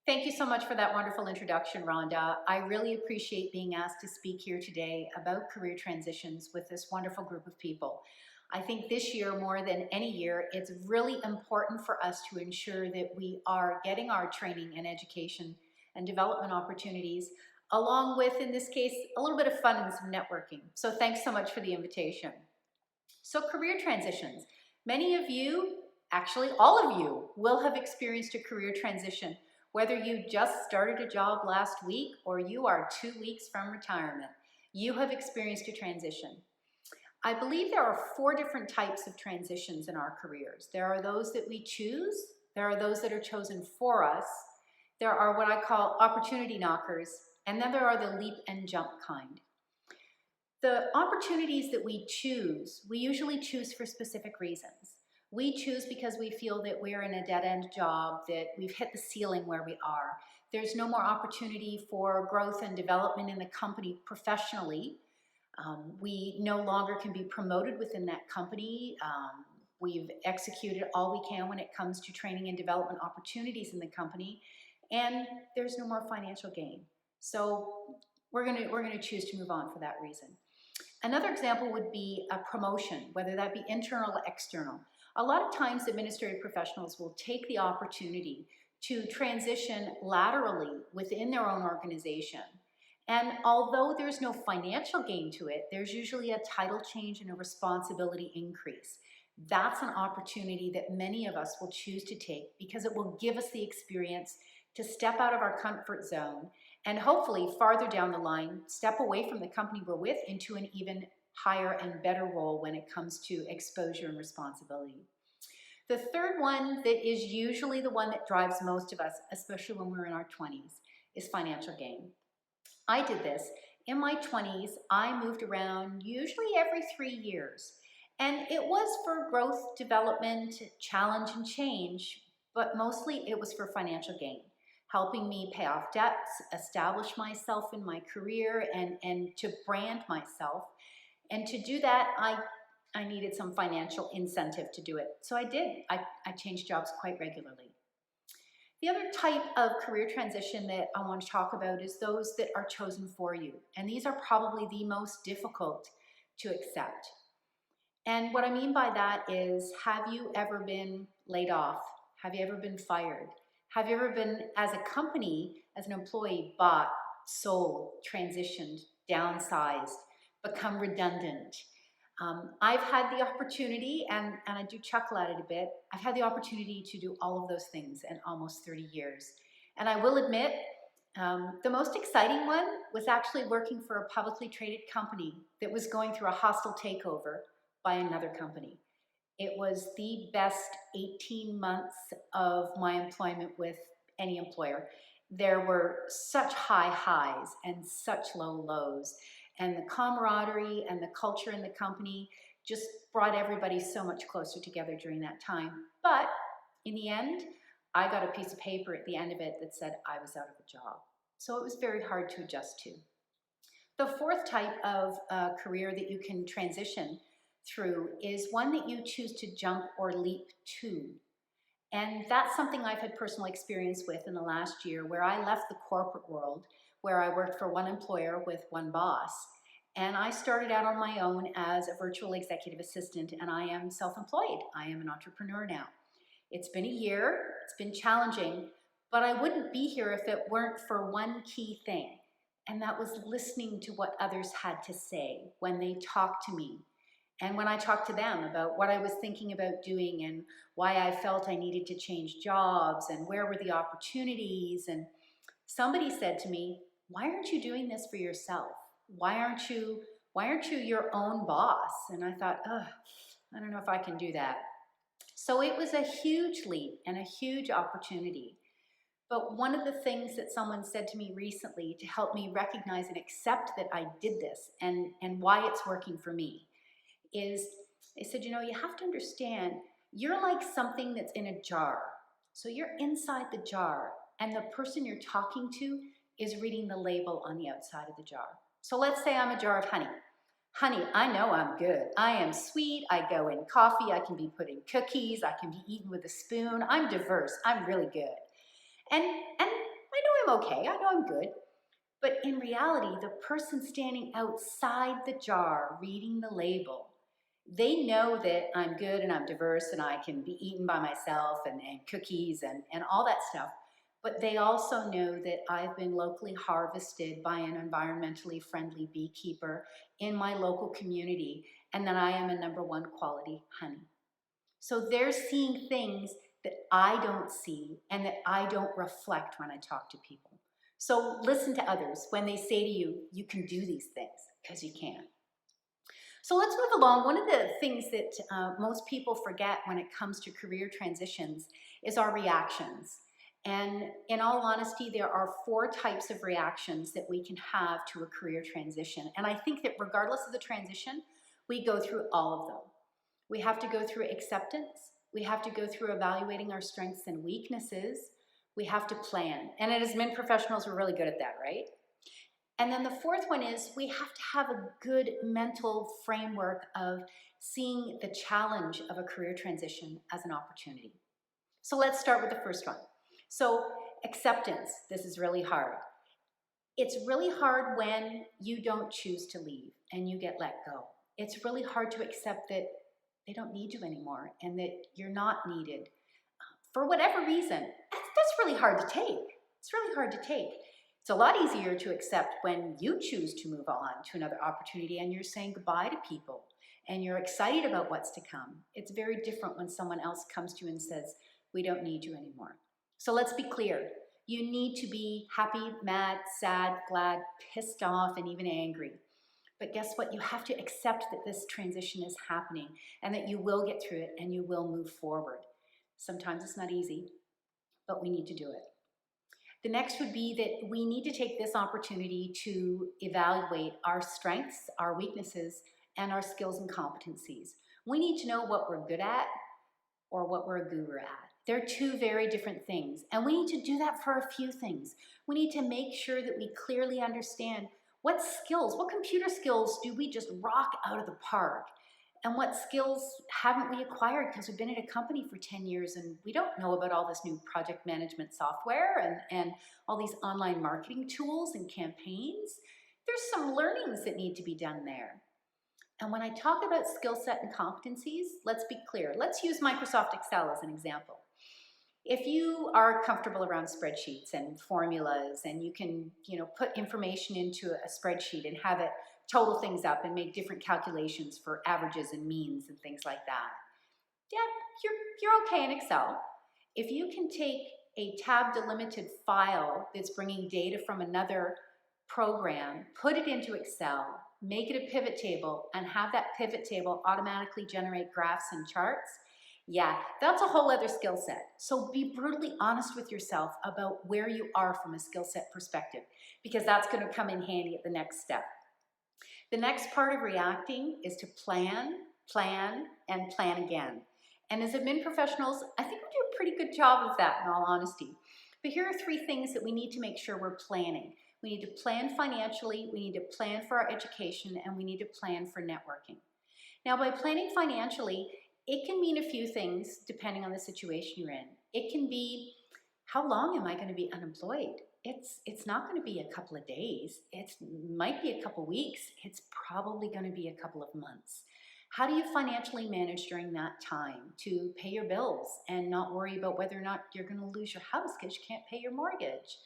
Thank you so much for that wonderful introduction, Rhonda. I really appreciate being asked to speak here today about career transitions with this wonderful group of people. I think this year, more than any year, it's really important for us to ensure that we are getting our training and education and development opportunities, along with, in this case, a little bit of fun and some networking. So thanks so much for the invitation. So career transitions. Many of you, actually all of you, will have experienced a career transition, whether you just started a job last week or you are 2 weeks from retirement. You have experienced a transition. I believe there are 4 different types of transitions in our careers. There are those that we choose, there are those that are chosen for us, there are what I call opportunity knockers, and then there are the leap and jump kind. The opportunities that we choose, we usually choose for specific reasons. We choose because we feel that we're in a dead-end job, that we've hit the ceiling where we are. There's no more opportunity for growth and development in the company professionally. We no longer can be promoted within that company. We've executed all we can when it comes to training and development opportunities in the company, and there's no more financial gain. So we're gonna choose to move on for that reason. Another example would be a promotion, whether that be internal or external. A lot of times administrative professionals will take the opportunity to transition laterally within their own organization. And although there's no financial gain to it, there's usually a title change and a responsibility increase. That's an opportunity that many of us will choose to take because it will give us the experience to step out of our comfort zone and hopefully farther down the line, step away from the company we're with into an even higher and better role when it comes to exposure and responsibility. The third one that is usually the one that drives most of us, especially when we're in our 20s, is financial gain. I did this. In my 20s, I moved around usually every 3 years. And it was for growth, development, challenge, and change, but mostly it was for financial gain, helping me pay off debts, establish myself in my career, and to brand myself. And to do that, I needed some financial incentive to do it. So I did. I changed jobs quite regularly. The other type of career transition that I want to talk about is those that are chosen for you. And these are probably the most difficult to accept. And what I mean by that is, have you ever been laid off? Have you ever been fired? Have you ever been, as a company, as an employee, bought, sold, transitioned, downsized, become redundant? I've had the opportunity, and I do chuckle at it a bit, I've had the opportunity to do all of those things in almost 30 years. And I will admit, the most exciting one was actually working for a publicly traded company that was going through a hostile takeover by another company. It was the best 18 months of my employment with any employer. There were such high highs and such low lows. And the camaraderie and the culture in the company just brought everybody so much closer together during that time. But in the end, I got a piece of paper at the end of it that said I was out of a job. So it was very hard to adjust to. The fourth type of career that you can transition through is one that you choose to jump or leap to. And that's something I've had personal experience with in the last year, where I left the corporate world, where I worked for one employer with one boss. And I started out on my own as a virtual executive assistant, and I am self-employed. I am an entrepreneur now. It's been a year, it's been challenging, but I wouldn't be here if it weren't for one key thing, and that was listening to what others had to say when they talked to me. And when I talked to them about what I was thinking about doing and why I felt I needed to change jobs and where were the opportunities, and somebody said to me, "Why aren't you doing this for yourself? Why aren't you your own boss?" And I thought, I don't know if I can do that. So it was a huge leap and a huge opportunity. But one of the things that someone said to me recently to help me recognize and accept that I did this and why it's working for me is, they said, you have to understand, you're like something that's in a jar. So you're inside the jar, and the person you're talking to is reading the label on the outside of the jar. So let's say I'm a jar of honey. Honey, I know I'm good. I am sweet. I go in coffee. I can be put in cookies. I can be eaten with a spoon. I'm diverse. I'm really good. And I'm okay, I know I'm good. But in reality, the person standing outside the jar reading the label, they know that I'm good and I'm diverse and I can be eaten by myself and cookies and all that stuff. But they also know that I've been locally harvested by an environmentally friendly beekeeper in my local community, and that I am a #1 quality honey. So they're seeing things that I don't see and that I don't reflect when I talk to people. So listen to others when they say to you, you can do these things, because you can. So let's move along. One of the things that most people forget when it comes to career transitions is our reactions. And in all honesty, there are 4 types of reactions that we can have to a career transition. And I think that regardless of the transition, we go through all of them. We have to go through acceptance. We have to go through evaluating our strengths and weaknesses. We have to plan. And as admin professionals, we're really good at that, right? And then the 4th one is we have to have a good mental framework of seeing the challenge of a career transition as an opportunity. So let's start with the first one. So acceptance, this is really hard. It's really hard when you don't choose to leave and you get let go. It's really hard to accept that they don't need you anymore and that you're not needed for whatever reason. That's really hard to take. It's really hard to take. It's a lot easier to accept when you choose to move on to another opportunity and you're saying goodbye to people and you're excited about what's to come. It's very different when someone else comes to you and says, we don't need you anymore. So let's be clear. You need to be happy, mad, sad, glad, pissed off, and even angry. But guess what? You have to accept that this transition is happening and that you will get through it and you will move forward. Sometimes it's not easy, but we need to do it. The next would be that we need to take this opportunity to evaluate our strengths, our weaknesses, and our skills and competencies. We need to know what we're good at or what we're a guru at. They're 2 very different things, and we need to do that for a few things. We need to make sure that we clearly understand what skills, what computer skills do we just rock out of the park? And what skills haven't we acquired because we've been at a company for 10 years and we don't know about all this new project management software and all these online marketing tools and campaigns. There's some learnings that need to be done there. And when I talk about skill set and competencies, let's be clear. Let's use Microsoft Excel as an example. If you are comfortable around spreadsheets and formulas and you can, put information into a spreadsheet and have it total things up and make different calculations for averages and means and things like that, yeah, you're okay in Excel. If you can take a tab delimited file that's bringing data from another program, put it into Excel, make it a pivot table, and have that pivot table automatically generate graphs and charts, yeah, that's a whole other skill set. So be brutally honest with yourself about where you are from a skill set perspective, because that's going to come in handy at the next step. The next part of reacting is to plan, and plan again. And as admin professionals, I think we do a pretty good job of that, in all honesty. But here are 3 things that we need to make sure we're planning. We need to plan financially, we need to plan for our education, and we need to plan for networking. Now, by planning financially, it can mean a few things depending on the situation you're in. It can be, how long am I going to be unemployed? It's not going to be a couple of days. It might be a couple of weeks. It's probably going to be a couple of months. How do you financially manage during that time to pay your bills and not worry about whether or not you're going to lose your house because you can't pay your mortgage?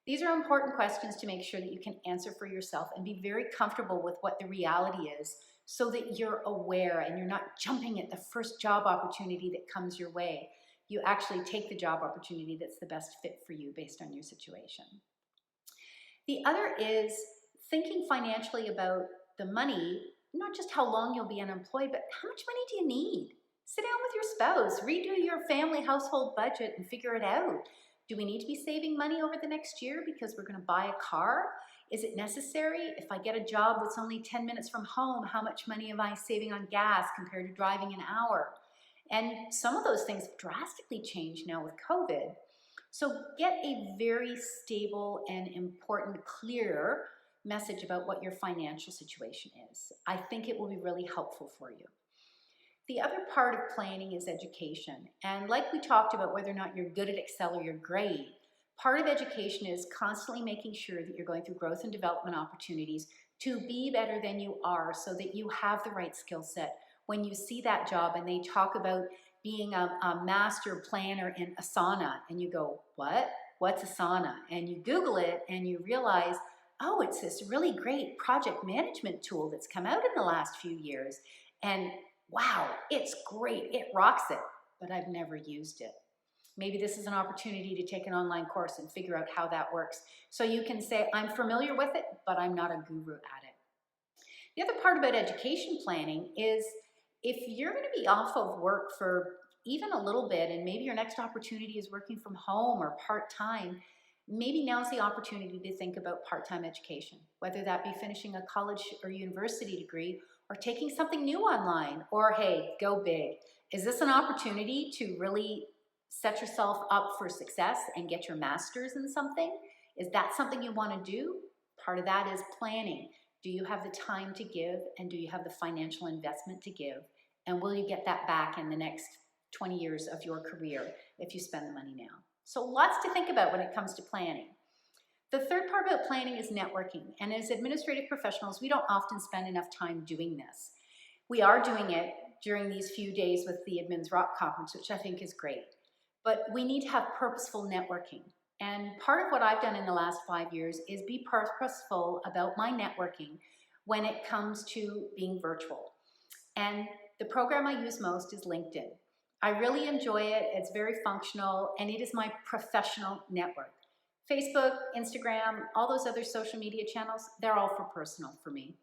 These are important questions to make sure that you can answer for yourself and be very comfortable with what the reality is so that you're aware and you're not jumping at the first job opportunity that comes your way. You actually take the job opportunity that's the best fit for you based on your situation. The other is thinking financially about the money, not just how long you'll be unemployed, but how much money do you need? Sit down with your spouse, redo your family household budget and figure it out. Do we need to be saving money over the next year because we're going to buy a car? Is it necessary? If I get a job that's only 10 minutes from home, how much money am I saving on gas compared to driving an hour? And some of those things have drastically changed now with COVID. So get a very stable and important, clear message about what your financial situation is. I think it will be really helpful for you. The other part of planning is education. And like we talked about whether or not you're good at Excel or you're great, Part of education is constantly making sure that you're going through growth and development opportunities to be better than you are so that you have the right skill set. When you see that job and they talk about being a master planner in Asana, and you go, what? What's Asana? And you Google it and you realize, oh, it's this really great project management tool that's come out in the last few years. And wow, it's great, it rocks it, but I've never used it. Maybe this is an opportunity to take an online course and figure out how that works. So you can say, I'm familiar with it, but I'm not a guru at it. The other part about education planning is if you're going to be off of work for even a little bit, and maybe your next opportunity is working from home or part-time, maybe now's the opportunity to think about part-time education, whether that be finishing a college or university degree or taking something new online, or hey, go big. Is this an opportunity to really set yourself up for success and get your master's in something? Is that something you want to do? Part of that is planning. Do you have the time to give, and do you have the financial investment to give? And will you get that back in the next 20 years of your career if you spend the money now? So lots to think about when it comes to planning. The third part about planning is networking. And as administrative professionals, we don't often spend enough time doing this. We are doing it during these few days with the Admins Rock Conference, which I think is great. But we need to have purposeful networking. And part of what I've done in the last 5 years is be purposeful about my networking when it comes to being virtual. And the program I use most is LinkedIn. I really enjoy it, it's very functional, and it is my professional network. Facebook, Instagram, all those other social media channels, they're all for personal for me.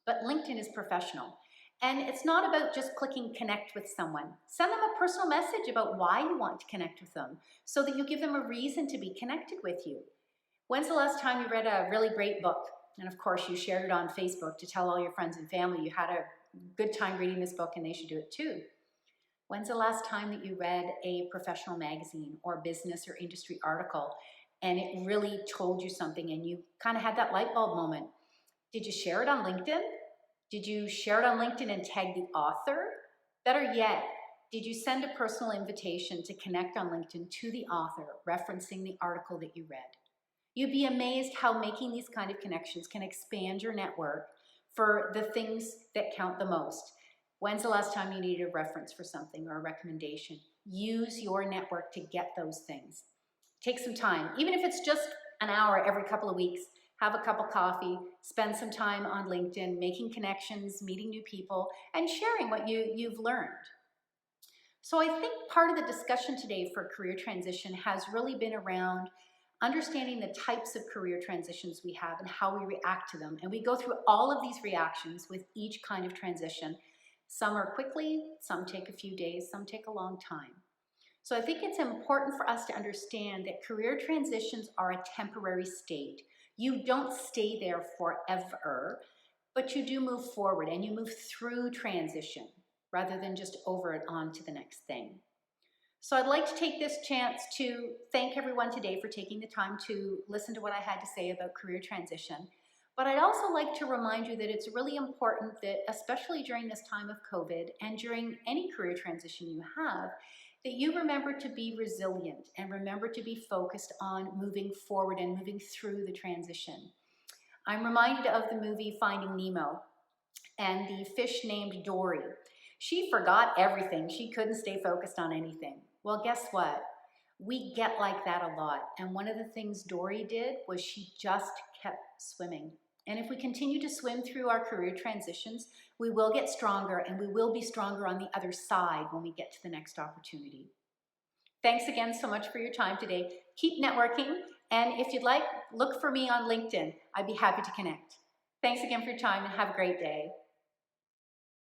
But LinkedIn is professional. And it's not about just clicking connect with someone. Send them a personal message about why you want to connect with them so that you give them a reason to be connected with you. When's the last time you read a really great book? And of course you shared it on Facebook to tell all your friends and family you had a good time reading this book and they should do it too. When's the last time that you read a professional magazine or business or industry article and it really told you something and you kind of had that light bulb moment? Did you share it on LinkedIn? Did you share it on LinkedIn and tag the author? Better yet, did you send a personal invitation to connect on LinkedIn to the author, referencing the article that you read? You'd be amazed how making these kind of connections can expand your network for the things that count the most. When's the last time you needed a reference for something or a recommendation? Use your network to get those things. Take some time, even if it's just an hour every couple of weeks. Have a cup of coffee, spend some time on LinkedIn, making connections, meeting new people, and sharing what you've learned. So I think part of the discussion today for career transition has really been around understanding the types of career transitions we have and how we react to them. And we go through all of these reactions with each kind of transition. Some are quickly, some take a few days, some take a long time. So I think it's important for us to understand that career transitions are a temporary state. You don't stay there forever, but you do move forward and you move through transition rather than just over and on to the next thing. So I'd like to take this chance to thank everyone today for taking the time to listen to what I had to say about career transition. But I'd also like to remind you that it's really important that, especially during this time of COVID and during any career transition you have, that you remember to be resilient and remember to be focused on moving forward and moving through the transition. I'm reminded of the movie Finding Nemo and the fish named Dory. She forgot everything. She couldn't stay focused on anything. Well, guess what? We get like that a lot. And one of the things Dory did was she just kept swimming. And if we continue to swim through our career transitions, we will get stronger, and we will be stronger on the other side when we get to the next opportunity. Thanks again so much for your time today. Keep networking, and if you'd like, look for me on LinkedIn. I'd be happy to connect. Thanks again for your time, and have a great day.